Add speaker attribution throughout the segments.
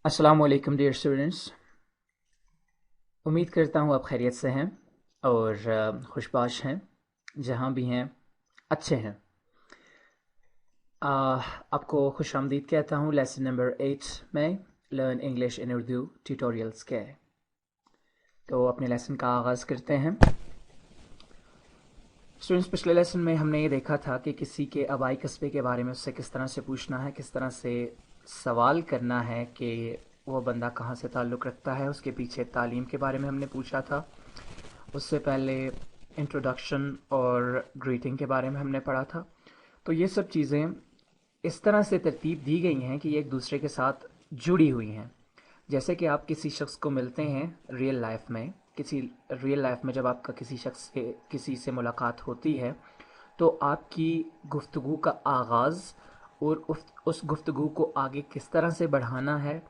Speaker 1: अस्सलाम वालेकुम dear students. उम्मीद करता हूँ आप खैरियत से हैं और खुशबाश हैं, जहाँ भी हैं अच्छे हैं। आपको खुश आमदीद कहता हूँ लेसन नंबर 8 में learn English in Urdu tutorials के। तो अपने लेसन का आगाज़ करते हैं। स्टूडेंट्स, पिछले लेसन में हमने ये देखा था कि किसी के आबाई कस्बे के बारे में उससे किस तरह से पूछना है, किस तरह से सवाल करना है कि वो बंदा कहाँ से ताल्लुक़ रखता है। उसके पीछे तालीम के बारे में हमने पूछा था। उससे पहले इंट्रोडक्शन और ग्रीटिंग के बारे में हमने पढ़ा था। तो ये सब चीज़ें इस तरह से तरतीब दी गई हैं कि ये एक दूसरे के साथ जुड़ी हुई हैं। जैसे कि आप किसी शख्स को मिलते हैं रियल लाइफ में, जब आपका किसी से मुलाकात होती है तो आपकी गुफ्तगू का आगाज़ और उस गुफ्तगू को आगे किस तरह से बढ़ाना है,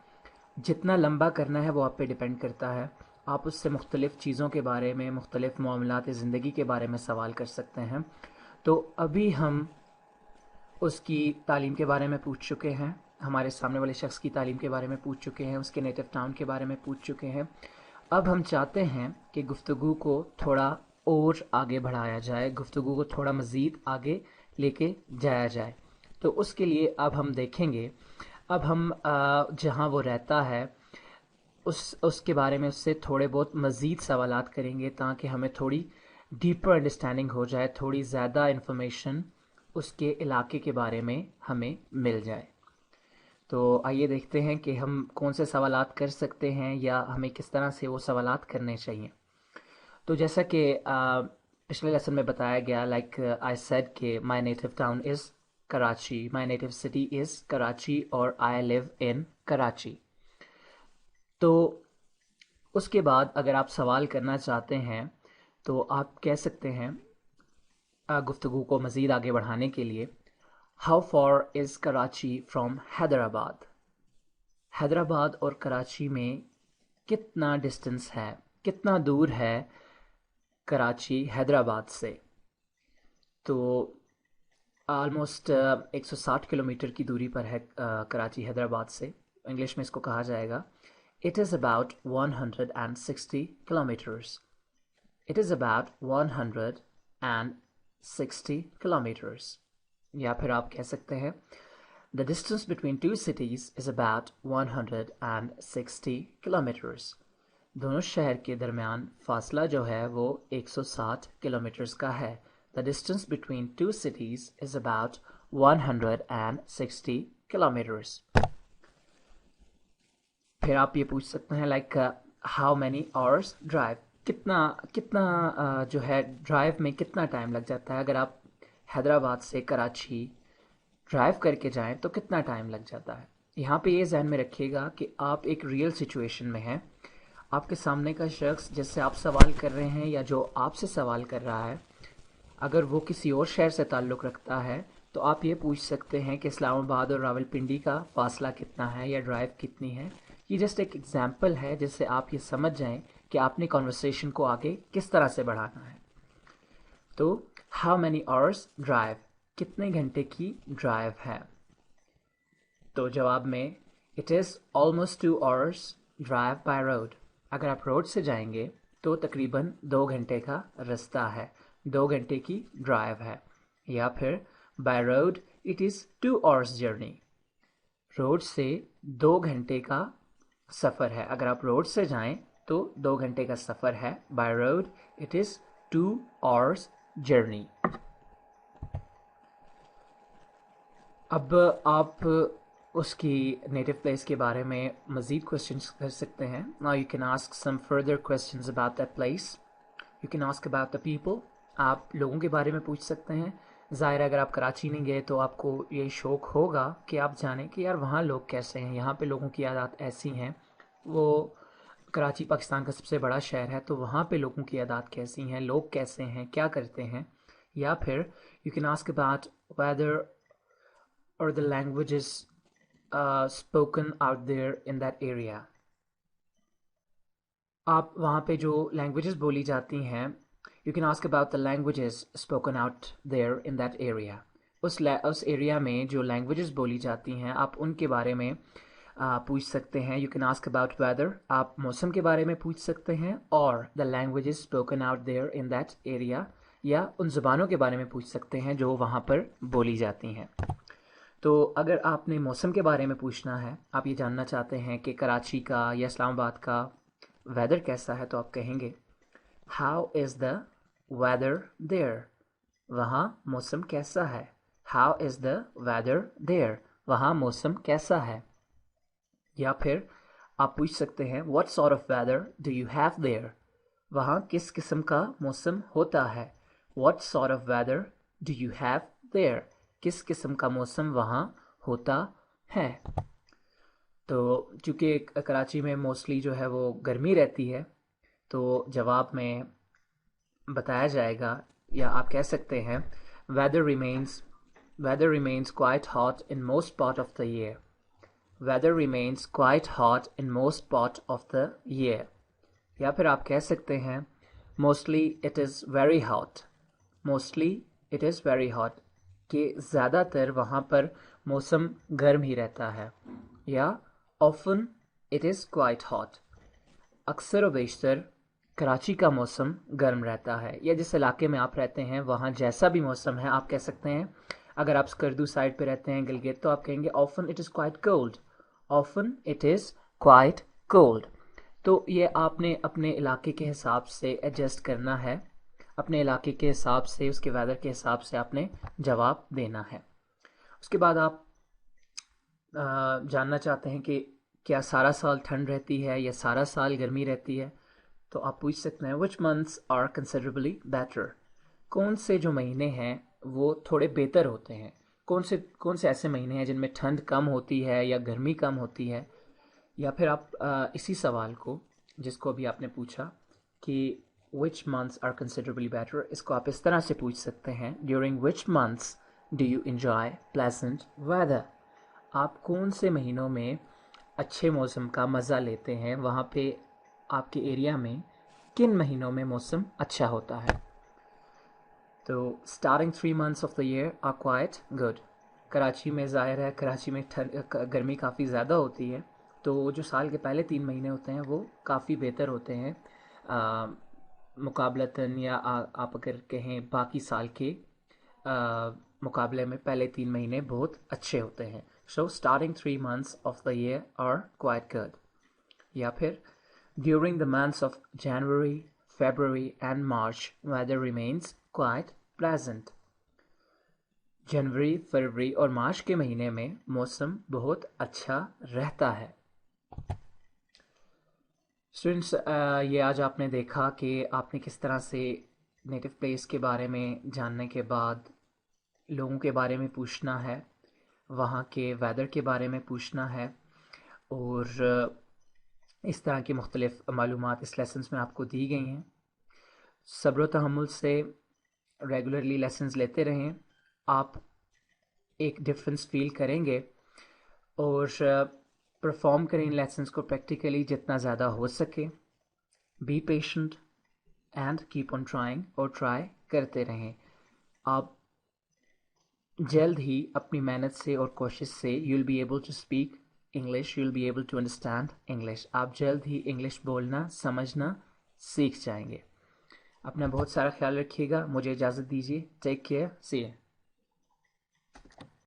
Speaker 1: जितना लंबा करना है, वो आप पे डिपेंड करता है। आप उससे मुख्तलिफ़ चीज़ों के बारे में, मुख्तलिफ़ मामलात ज़िंदगी के बारे में सवाल कर सकते हैं। तो अभी हम उसकी तालीम के बारे में पूछ चुके हैं, हमारे सामने वाले शख्स की तालीम के बारे में पूछ चुके हैं, उसके नेटिव टाउन के बारे में पूछ चुके हैं। अब हम चाहते हैं कि गुफ्तगू को थोड़ा और आगे बढ़ाया जाए, गुफ्तगू को थोड़ा मज़ीद आगे लेके जाया जाए। तो उसके लिए अब हम देखेंगे, अब हम जहाँ वो रहता है उसके बारे में उससे थोड़े बहुत मज़ीद सवालात करेंगे, ताकि हमें थोड़ी डीपर अंडरस्टैंडिंग हो जाए, थोड़ी ज़्यादा इन्फॉर्मेशन उसके इलाके के बारे में हमें मिल जाए। तो आइए देखते हैं कि हम कौन से सवालात कर सकते हैं या हमें किस तरह से वो सवालात करने चाहिए। तो जैसा कि पिछले लेसन में बताया गया, लाइक आई सेड कि my native town is Karachi, my native city is Karachi और आई लिव इन कराची। तो उसके बाद अगर आप सवाल करना चाहते हैं तो आप कह सकते हैं गुफ्तगू को मज़ीद आगे बढ़ाने के लिए, how far is Karachi from Hyderabad. Hyderabad और कराची में कितना डिस्टेंस है, कितना दूर है कराची हैदराबाद से। तो आलमोस्ट 160 किलोमीटर की दूरी पर है कराची हैदराबाद से। इंग्लिश में इसको कहा जाएगा, it is about 160 kilometres. It is about 160 kilometers। या फिर आप कह सकते हैं the distance between two cities is about 160 kilometers। दोनों शहर के दरमियान फासला जो है वो 160 किलोमीटर्स का है। The distance between two cities is about 160 kilometers। फिर आप ये पूछ सकते हैं like how many hours drive, कितना कितना जो है ड्राइव में कितना टाइम लग जाता है। अगर आप हैदराबाद से कराची ड्राइव करके जाएं तो कितना टाइम लग जाता है। यहाँ पे ये जहन में रखिएगा कि आप एक रियल सिचुएशन में हैं। आपके सामने का शख्स जिससे आप सवाल कर रहे हैं या जो आपसे सवाल कर रहा है, अगर वो किसी और शहर से ताल्लुक़ रखता है तो आप ये पूछ सकते हैं कि इस्लामाबाद और रावलपिंडी का फ़ासला कितना है या ड्राइव कितनी है। ये जस्ट एक एग्जांपल है जिससे आप ये समझ जाएं कि आपने कॉन्वर्सेशन को आगे किस तरह से बढ़ाना है। तो हाउ मैनी आवर्स ड्राइव, कितने घंटे की ड्राइव है। तो जवाब में it is almost 2 hours drive by road. अगर आप रोड से जाएंगे तो तकरीबन 2 घंटे का रास्ता है, 2 घंटे की ड्राइव है। या फिर by road it is 2 hours journey. Road से 2 घंटे का सफ़र है। अगर आप रोड से जाएं तो 2 घंटे का सफ़र है। By road it is 2 hours journey. अब आप उसकी नेटिव प्लेस के बारे में मज़ीद क्वेश्चंस कर सकते हैं। Now you can ask some further questions about that place. You can ask about the people, आप लोगों के बारे में पूछ सकते हैं। ज़ाहिर है अगर आप कराची नहीं गए तो आपको ये शौक़ होगा कि आप जानें कि यार वहाँ लोग कैसे हैं, यहाँ पे लोगों की आदत ऐसी हैं। वो कराची पाकिस्तान का सबसे बड़ा शहर है, तो वहाँ पे लोगों की आदत कैसी हैं, लोग कैसे हैं, क्या करते हैं। या फिर you can ask about weather or the languages spoken out there in that area। आप वहाँ पे जो लैंग्वेजेस बोली जाती हैं, you can ask about the languages spoken out there in that area. उस एरिया में जो लैंग्वेजेस बोली जाती हैं आप उनके बारे में पूछ सकते हैं, you can ask about weather, आप मौसम के बारे में पूछ सकते हैं, और the languages spoken out there in that area, या उन ज़ुबानों के बारे में पूछ सकते हैं जो वहाँ पर बोली जाती हैं। तो अगर आपने मौसम के बारे में पूछना है, आप ये जानना चाहते हैं कि कराची का या इस्लामाबाद का वेदर कैसा है, तो आप कहेंगे how is the weather there, वहाँ मौसम कैसा है। How is the weather there, वहाँ मौसम कैसा है। या फिर आप पूछ सकते हैं what sort of weather do you have there, वहाँ किस किस्म का मौसम होता है। What sort of weather do you have there, किस किस्म का मौसम वहाँ होता है। तो चूँकि कराची में मोस्टली जो है वो गर्मी रहती है, तो जवाब में बताया जाएगा, या आप कह सकते हैं weather remains weather remains quite hot in most part of the year. Weather remains quite hot in most part of the year. या फिर आप कह सकते हैं mostly it is very hot. Mostly it is very hot, कि ज़्यादातर वहाँ पर मौसम गर्म ही रहता है। या often it is quite hot, अक्सर व बेशतर कराची का मौसम गर्म रहता है। या जिस इलाके में आप रहते हैं वहाँ जैसा भी मौसम है, आप कह सकते हैं, अगर आप स्कर्दू साइड पे रहते हैं, गिलगित, तो आप कहेंगे often it is quite cold, often it is quite cold. तो ये आपने अपने इलाके के हिसाब से एडजस्ट करना है, अपने इलाके के हिसाब से, उसके वेदर के हिसाब से आपने जवाब देना है। उसके बाद आप जानना चाहते हैं कि क्या सारा साल ठंड रहती है या सारा साल गर्मी रहती है, तो आप पूछ सकते हैं विच मंथ्स आर कंसिडरेबली बेटर, कौन से जो महीने हैं वो थोड़े बेहतर होते हैं, कौन से ऐसे महीने हैं जिनमें ठंड कम होती है या गर्मी कम होती है। या फिर आप इसी सवाल को, जिसको अभी आपने पूछा कि which months are considerably better, इसको आप इस तरह से पूछ सकते हैं during which months do you enjoy pleasant weather, आप कौन से महीनों में अच्छे मौसम का मज़ा लेते हैं, वहाँ पे आपके एरिया में किन महीनों में मौसम अच्छा होता है। तो starting 3 months of the year are quite good. Karachi में ज़ाहिर है, कराची में गर्मी काफ़ी ज़्यादा होती है, तो जो साल के पहले 3 महीने होते हैं वो काफ़ी बेहतर होते हैं मुकाबलतन, या आप अगर कहें बाकी साल के मुकाबले में पहले 3 महीने बहुत अच्छे होते हैं। So starting 3 months of the year are quite good. या फिर during the months of January, February and March, weather remains quite pleasant. जनवरी, फरवरी और मार्च के महीने में मौसम बहुत अच्छा रहता है। स्टूडेंट्स, ये आज आपने देखा कि आपने किस तरह से नेटिव प्लेस के बारे में जानने के बाद लोगों के बारे में पूछना है, वहाँ के वेदर के बारे में पूछना है, और इस तरह की मुख्तलिफ मालूमात इस लेसन्स में आपको दी गई हैं। सब्र व तहम्मुल से रेगुलरली लेसन्स लेते रहें, आप एक डिफरेंस फील करेंगे, और परफॉर्म करें इन लेसन्स को प्रैक्टिकली जितना ज़्यादा हो सके। Be patient and keep on trying, और ट्राई करते रहें। आप जल्द ही अपनी मेहनत से और कोशिश से you will be able to speak English, you'll be able to understand English. आप जल्द ही इंग्लिश बोलना, समझना सीख जाएंगे। अपना बहुत सारा ख्याल रखिएगा, मुझे इजाज़त दीजिए। Take care, see you.